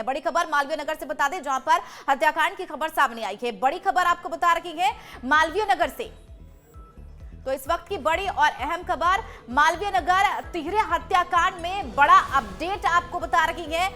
बड़ी खबर मालवीय नगर से बता दें, जहां पर हत्याकांड की खबर सामने आई है। बड़ी खबर आपको बता रखी है मालवीय नगर से। तो इस वक्त की बड़ी और अहम खबर मालवीय नगर तिहरे हत्याकांड में बड़ा अपडेट आपको बता रही है।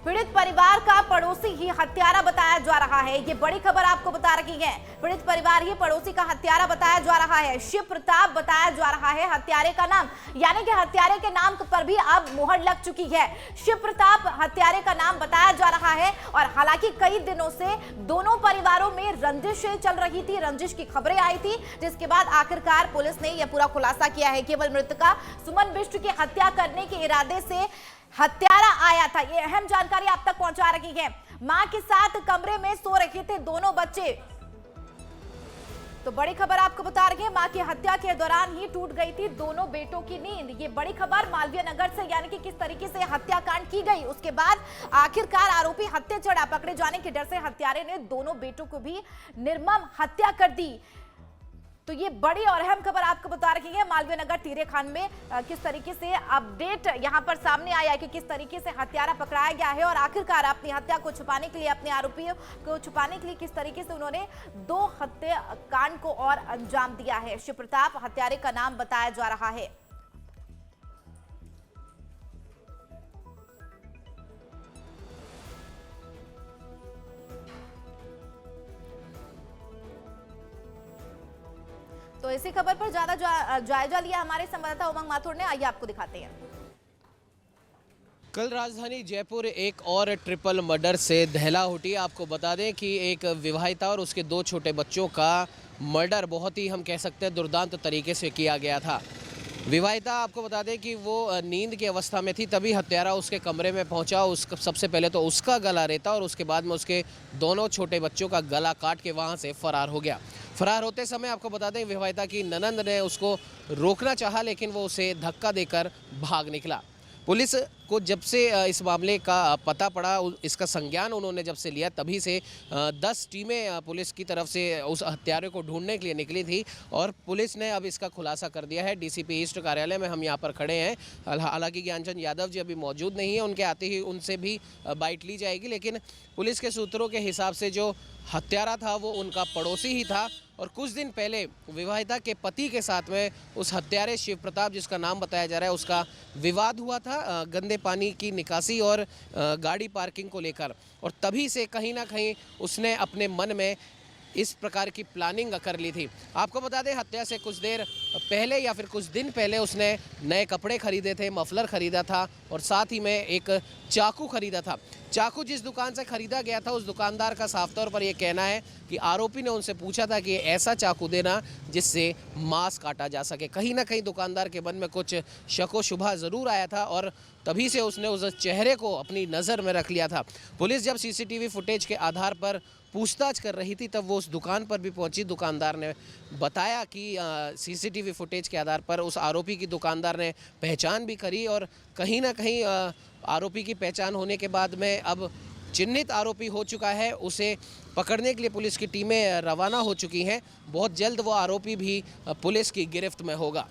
पीड़ित परिवार का पड़ोसी ही हत्यारा बताया जा रहा है। ये बड़ी खबर आपको बता रही है। पीड़ित परिवार ही पड़ोसी का हत्यारा बताया जा रहा है। शिव प्रताप बताया जा रहा है हत्यारे का नाम, यानी कि हत्यारे के नाम पर भी अब मुहर लग चुकी है। शिव प्रताप हत्यारे का नाम बताया जा रहा है। और हालांकि कई दिनों से दोनों परिवारों में रंजिश चल रही थी, रंजिश की खबरें आई थी, जिसके बाद आखिरकार पुलिस ने यह पूरा खुलासा किया है। केवल मृतका सुमन बिष्ट की हत्या करने के इरादे से हत्यारा आया था। ये अहम जानकारी आप तक पहुंचा रही है। मां के साथ कमरे में सो रहे थे दोनों बच्चे। तो बड़ी खबर आपको बता रही है, मां की हत्या के दौरान ही टूट गई थी दोनों बेटों की नींद। ये बड़ी खबर मालवीय नगर से, यानी कि किस तरीके से हत्याकांड की गई, उसके बाद आखिरकार आरोपी हत्या चढ़ा। पकड़े जाने के डर से हत्यारे ने दोनों बेटों को भी निर्मम हत्या कर दी। तो ये बड़ी और अहम खबर आपको बता रही है मालवीय नगर तिहरे कांड में किस तरीके से अपडेट यहां पर सामने आया है कि किस तरीके से हत्यारा पकड़ाया गया है और आखिरकार अपनी हत्या को छुपाने के लिए, अपने आरोपियों को छुपाने के लिए किस तरीके से उन्होंने दो हत्याकांड को और अंजाम दिया है। शिव प्रताप हत्यारे का नाम बताया जा रहा है। तो इसी खबर पर ज्यादा जायजा लिया हमारे संवाददाता उमंग माथुर ने, आइए आपको दिखाते हैं। कल राजधानी जयपुर एक और ट्रिपल मर्डर से दहला उठी। आपको बता दें कि एक विवाहिता और उसके दो छोटे बच्चों का मर्डर बहुत ही, हम कह सकते हैं, दुर्दांत तरीके से किया गया था। विवाहिता, आपको बता दें कि वो नींद की अवस्था में थी, तभी हत्यारा उसके कमरे में पहुंचा। सबसे पहले तो उसका गला रेता और उसके बाद में उसके दोनों छोटे बच्चों का गला काट के वहां से फरार हो गया। फरार होते समय आपको बता दें विवाहिता की ननंद ने उसको रोकना चाहा, लेकिन वो उसे धक्का देकर भाग निकला। पुलिस को जब से इस मामले का पता पड़ा, इसका संज्ञान उन्होंने जब से लिया, तभी से 10 टीमें पुलिस की तरफ से उस हत्यारे को ढूंढने के लिए निकली थी और पुलिस ने अब इसका खुलासा कर दिया है। डीसीपी ईस्ट कार्यालय में हम यहाँ पर खड़े हैं। हालांकि ज्ञानचंद यादव जी अभी मौजूद नहीं है, उनके आते ही उनसे भी बाइट ली जाएगी, लेकिन पुलिस के सूत्रों के हिसाब से जो हत्यारा था वो उनका पड़ोसी ही था। और कुछ दिन पहले विवाहिता के पति के साथ में उस हत्यारे शिव प्रताप, जिसका नाम बताया जा रहा है, उसका विवाद हुआ था गंदे पानी की निकासी और गाड़ी पार्किंग को लेकर। और तभी से कहीं ना कहीं उसने अपने मन में इस प्रकार की प्लानिंग कर ली थी। आपको बता दें हत्या से कुछ देर पहले या फिर कुछ दिन पहले उसने नए कपड़े खरीदे थे, मफलर खरीदा था और साथ ही में एक चाकू खरीदा था। चाकू जिस दुकान से खरीदा गया था, उस दुकानदार का साफ तौर पर यह कहना है कि आरोपी ने उनसे पूछा था कि ऐसा चाकू देना जिससे मांस काटा जा सके। कहीं ना कहीं दुकानदार के मन में कुछ शको शुबा ज़रूर आया था और तभी से उसने उस चेहरे को अपनी नज़र में रख लिया था। पुलिस जब सीसीटीवी फुटेज के आधार पर पूछताछ कर रही थी, तब वो उस दुकान पर भी पहुंची। दुकानदार ने बताया कि सीसीटीवी फुटेज के आधार पर उस आरोपी की दुकानदार ने पहचान भी करी और कहीं ना कहीं आरोपी की पहचान होने के बाद में अब चिन्हित आरोपी हो चुका है। उसे पकड़ने के लिए पुलिस की टीमें रवाना हो चुकी हैं। बहुत जल्द वो आरोपी भी पुलिस की गिरफ्त में होगा।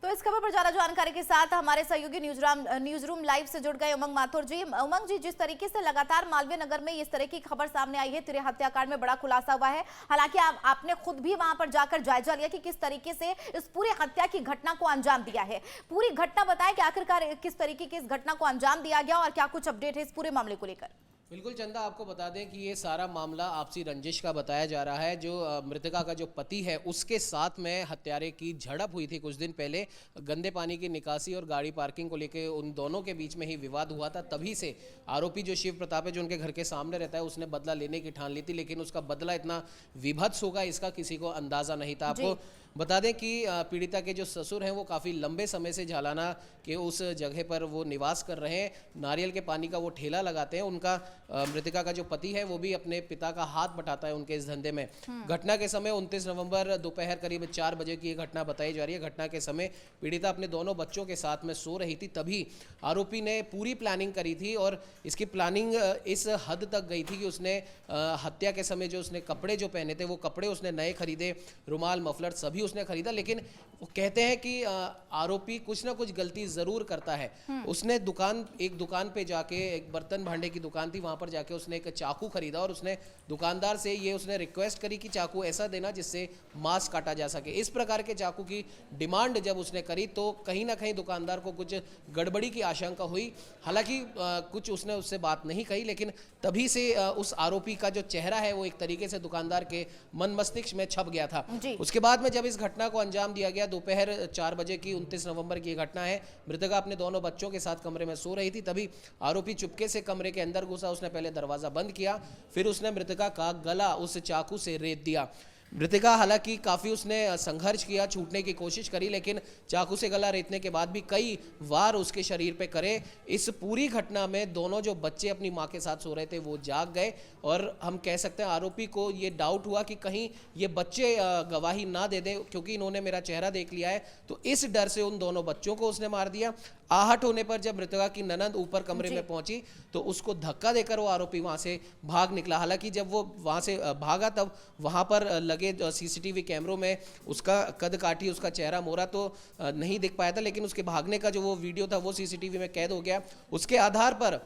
तो इस खबर पर ज्यादा जानकारी के साथ हमारे सहयोगी न्यूज रूम लाइव से जुड़ गए उमंग माथुर जी। उमंग जी, जिस तरीके से लगातार मालवीय नगर में इस तरह की खबर सामने आई है, तिहरे हत्याकांड में बड़ा खुलासा हुआ है। हालांकि आपने खुद भी वहां पर जाकर जायजा लिया कि किस तरीके से इस पूरी हत्या की घटना को अंजाम दिया है। पूरी घटना बताएं कि आखिरकार किस तरीके की इस घटना को अंजाम दिया गया और क्या कुछ अपडेट है इस पूरे मामले को लेकर। बिल्कुल चंदा, आपको बता दें कि ये सारा मामला आपसी रंजिश का बताया जा रहा है। जो मृतका का जो पति है उसके साथ में हत्यारे की झड़प हुई थी कुछ दिन पहले। गंदे पानी की निकासी और गाड़ी पार्किंग को लेकर उन दोनों के बीच में ही विवाद हुआ था। तभी से आरोपी जो शिव प्रताप है, जो उनके घर के सामने रहता है, उसने बदला लेने की ठान ली थी, लेकिन उसका बदला इतना विभत्स होगा इसका किसी को अंदाजा नहीं था। आपको बता दें कि पीड़िता के जो ससुर हैं वो काफ़ी लंबे समय से झालाना के उस जगह पर वो निवास कर रहे हैं। नारियल के पानी का वो ठेला लगाते हैं। उनका मृतका का जो पति है वो भी अपने पिता का हाथ बटाता है उनके इस धंधे में। घटना के समय 29 नवंबर दोपहर करीब 4 बजे की ये घटना बताई जा रही है। घटना के समय पीड़िता अपने दोनों बच्चों के साथ में सो रही थी, तभी आरोपी ने पूरी प्लानिंग करी थी और इसकी प्लानिंग इस हद तक गई थी कि उसने हत्या के समय जो उसने कपड़े जो पहने थे वो कपड़े उसने नए खरीदे, रुमाल, मफलर सभी उसने खरीदा। लेकिन वो कहते हैं कि आरोपी कुछ ना कुछ गलती जरूर करता है। उसने एक दुकान पे जाके, एक बर्तन भांडे की दुकान थी, वहां पर जाके उसने एक चाकू खरीदा और उसने दुकानदार से ये उसने रिक्वेस्ट करी कि चाकू ऐसा देना जिससे मांस काटा जा सके। इस प्रकार के चाकू की डिमांड जब उसने करी तो कहीं ना कहीं दुकानदार को कुछ गड़बड़ी की आशंका हुई। हालांकि कुछ उसने उससे बात नहीं कही, लेकिन तभी से उस आरोपी का जो चेहरा है वो एक तरीके से दुकानदार के मन मस्तिष्क में छप गया था। उसके बाद में जब इस घटना को अंजाम दिया गया, दोपहर 4 बजे की 29 नवंबर की घटना है। मृतका अपने दोनों बच्चों के साथ कमरे में सो रही थी, तभी आरोपी चुपके से कमरे के अंदर घुसा। उसने पहले दरवाजा बंद किया, फिर उसने मृतका का गला उस चाकू से रेत दिया। मृतका हालांकि काफ़ी उसने संघर्ष किया, छूटने की कोशिश करी, लेकिन चाकू से गला रेतने के बाद भी कई वार उसके शरीर पे करे। इस पूरी घटना में दोनों जो बच्चे अपनी माँ के साथ सो रहे थे वो जाग गए और हम कह सकते हैं आरोपी को ये डाउट हुआ कि कहीं ये बच्चे गवाही ना दे दें, क्योंकि इन्होंने मेरा चेहरा देख लिया है, तो इस डर से उन दोनों बच्चों को उसने मार दिया। आहट होने पर जब मृतका की ननद ऊपर कमरे में पहुंची तो उसको धक्का देकर वो आरोपी वहां से भाग निकला। हालांकि जब वो वहां से भागा तब वहां पर लगे सीसीटीवी कैमरों में उसका कद काठी, उसका चेहरा मोहरा तो नहीं दिख पाया था, लेकिन उसके भागने का जो वो वीडियो था वो सीसीटीवी में कैद हो गया। उसके आधार पर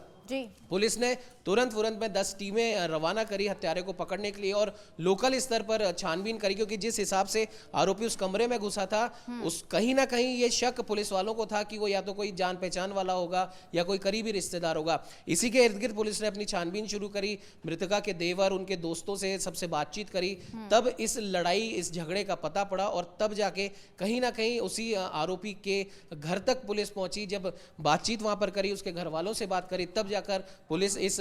पुलिस ने तुरंत में 10 टीमें रवाना करी हत्यारे को पकड़ने के लिए और लोकल स्तर पर छानबीन करी, क्योंकि जिस हिसाब से आरोपी उस कमरे में घुसा था उस कहीं ना कहीं ये शक पुलिस वालों को था कि वो या तो कोई जान पहचान वाला होगा या कोई करीबी रिश्तेदार होगा। इसी के इर्द गिर्द पुलिस ने अपनी छानबीन शुरू करी, मृतका के देवर, उनके दोस्तों से सबसे बातचीत करी, तब इस लड़ाई, इस झगड़े का पता पड़ा और तब जाके कहीं ना कहीं उसी आरोपी के घर तक पुलिस पहुंची। जब बातचीत वहां पर करी, उसके घर वालों से बात करी, तब जाकर पुलिस इस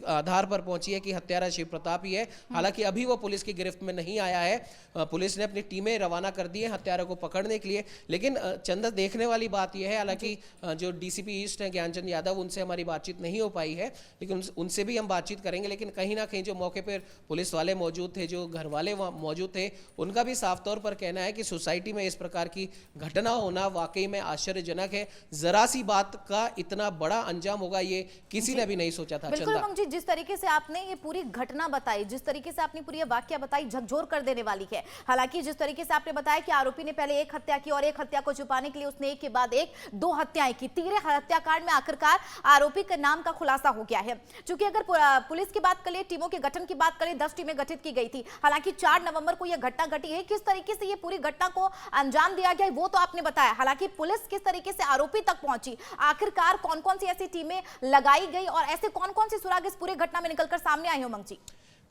आधार पर पहुंची है कि हत्यारा शिव प्रताप ही है। हालांकि अभी वो पुलिस की गिरफ्त में नहीं आया है। पुलिस ने अपनी टीमें रवाना कर दी है हत्यारा को पकड़ने के लिए। लेकिन चंदा, देखने वाली बात यह है, हालांकि जो डीसीपी ईस्ट हैं ज्ञानचंद यादव, उनसे हमारी बातचीत नहीं हो पाई है, लेकिन उनसे भी हम बातचीत करेंगे। लेकिन कहीं ना कहीं जो मौके पर पुलिस वाले मौजूद थे, जो घर वाले वहाँ मौजूद थे, उनका भी साफ तौर पर कहना है कि सोसाइटी में इस प्रकार की घटना होना वाकई में आश्चर्यजनक है। जरा सी बात का इतना बड़ा अंजाम होगा ये किसी ने भी नहीं सोचा था। बिल्कुल उमंग जी, जिस तरीके से आपने ये पूरी घटना बताई, जिस तरीके से आपने पूरी ये वाकया बताई, झकझोर कर देने वाली है। हालांकि जिस तरीके से आपने बताया कि आरोपी ने पहले एक हत्या की और एक हत्या को छुपाने के लिए उसने एक के बाद एक 2 हत्याएं की। तीसरे हत्याकांड में आखिरकार आरोपी के नाम का खुलासा हो गया है। चूंकि अगर पुलिस की बात करें, टीमों के गठन की बात करें, 10 टीमें गठित की गई थी। हालांकि 4 नवंबर को यह घटना घटी है। किस तरीके से ये पूरी घटना को अंजाम दिया गया वो तो आपने बताया। हालांकि पुलिस किस तरीके से आरोपी तक पहुंची, आखिरकार कौन कौन सी ऐसी टीमें लगाई गई और ऐसे कौन कौन से सुराग इस पूरे घटना में निकलकर सामने आए हो उमंग जी?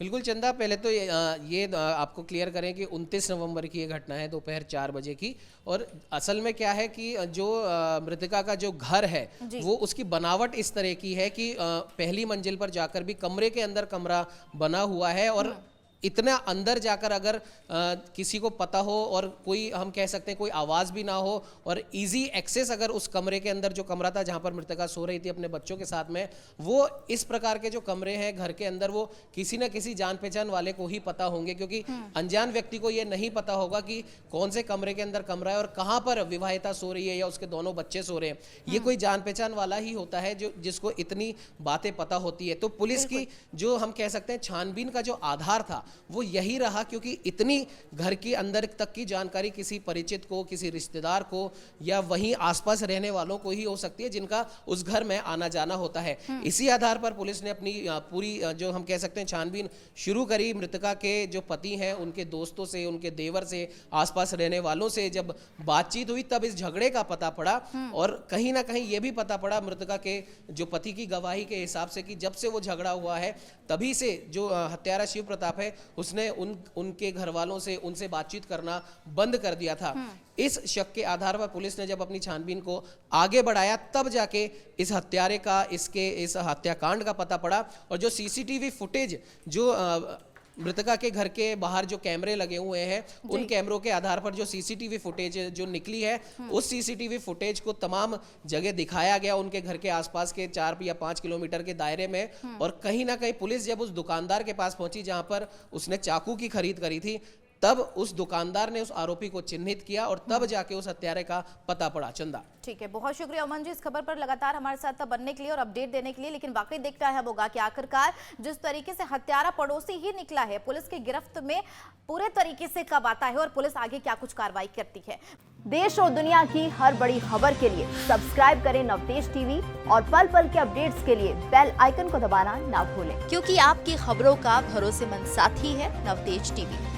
बिल्कुल चंदा, पहले तो ये आपको क्लियर करें कि 29 नवंबर की ये घटना है दोपहर 4 बजे की। और असल में क्या है कि जो मृतका का जो घर है वो उसकी बनावट इस तरह की है कि पहली मंजिल पर जाकर भी कमरे के अंदर कमरा बना हुआ है और इतना अंदर जाकर अगर किसी को पता हो और कोई, हम कह सकते हैं कोई आवाज़ भी ना हो और इजी एक्सेस अगर उस कमरे के अंदर, जो कमरा था जहां पर मृतका सो रही थी अपने बच्चों के साथ में, वो इस प्रकार के जो कमरे हैं घर के अंदर वो किसी न किसी जान पहचान वाले को ही पता होंगे, क्योंकि अनजान व्यक्ति को ये नहीं पता होगा कि कौन से कमरे के अंदर कमरा है और कहाँ पर विवाहिता सो रही है या उसके दोनों बच्चे सो रहे हैं। ये कोई जान पहचान वाला ही होता है जो जिसको इतनी बातें पता होती है। तो पुलिस की जो हम कह सकते हैं छानबीन का जो आधार था वो यही रहा, क्योंकि इतनी घर के अंदर तक की जानकारी किसी परिचित को, किसी रिश्तेदार को या वहीं आसपास रहने वालों को ही हो सकती है जिनका उस घर में आना जाना होता है। इसी आधार पर पुलिस ने अपनी पूरी जो हम कह सकते हैं छानबीन शुरू करी। मृतका के जो पति हैं उनके दोस्तों से, उनके देवर से, आसपास रहने वालों से जब बातचीत हुई तब इस झगड़े का पता पड़ा और कहीं ना कहीं ये भी पता पड़ा मृतका के जो पति की गवाही के हिसाब से कि जब से वो झगड़ा हुआ है तभी से जो हत्यारा शिव प्रताप है उसने उनके घर वालों से, उनसे बातचीत करना बंद कर दिया था। इस शक के आधार पर पुलिस ने जब अपनी छानबीन को आगे बढ़ाया तब जाके इस हत्यारे का, इस हत्याकांड का पता पड़ा। और जो सीसीटीवी फुटेज जो मृतका के घर के बाहर जो कैमरे लगे हुए हैं उन कैमरों के आधार पर जो सीसीटीवी फुटेज जो निकली है उस सीसीटीवी फुटेज को तमाम जगह दिखाया गया उनके घर के आसपास के 4 या 5 किलोमीटर के दायरे में। और कहीं ना कहीं पुलिस जब उस दुकानदार के पास पहुंची जहां पर उसने चाकू की खरीद करी थी, तब उस दुकानदार ने उस आरोपी को चिन्हित किया और तब जाके उस हत्यारे का पता पड़ा। चंदा, ठीक है, बहुत शुक्रिया अमन जी इस खबर पर लगातार हमारे साथ बनने के लिए और अपडेट देने के लिए। लेकिन वाकई देखना है होगा कि आखिरकार जिस तरीके से हत्यारा पड़ोसी ही निकला है, पुलिस की गिरफ्त में पूरे तरीके से कब आता है और पुलिस आगे क्या कुछ कार्रवाई करती है। देश और दुनिया की हर बड़ी खबर के लिए सब्सक्राइब करें नवतेज टीवी और पल पल के अपडेट्स के लिए बेल आइकन को दबाना ना भूलें, क्योंकि आपकी खबरों का भरोसेमंद साथी है नवतेज टीवी।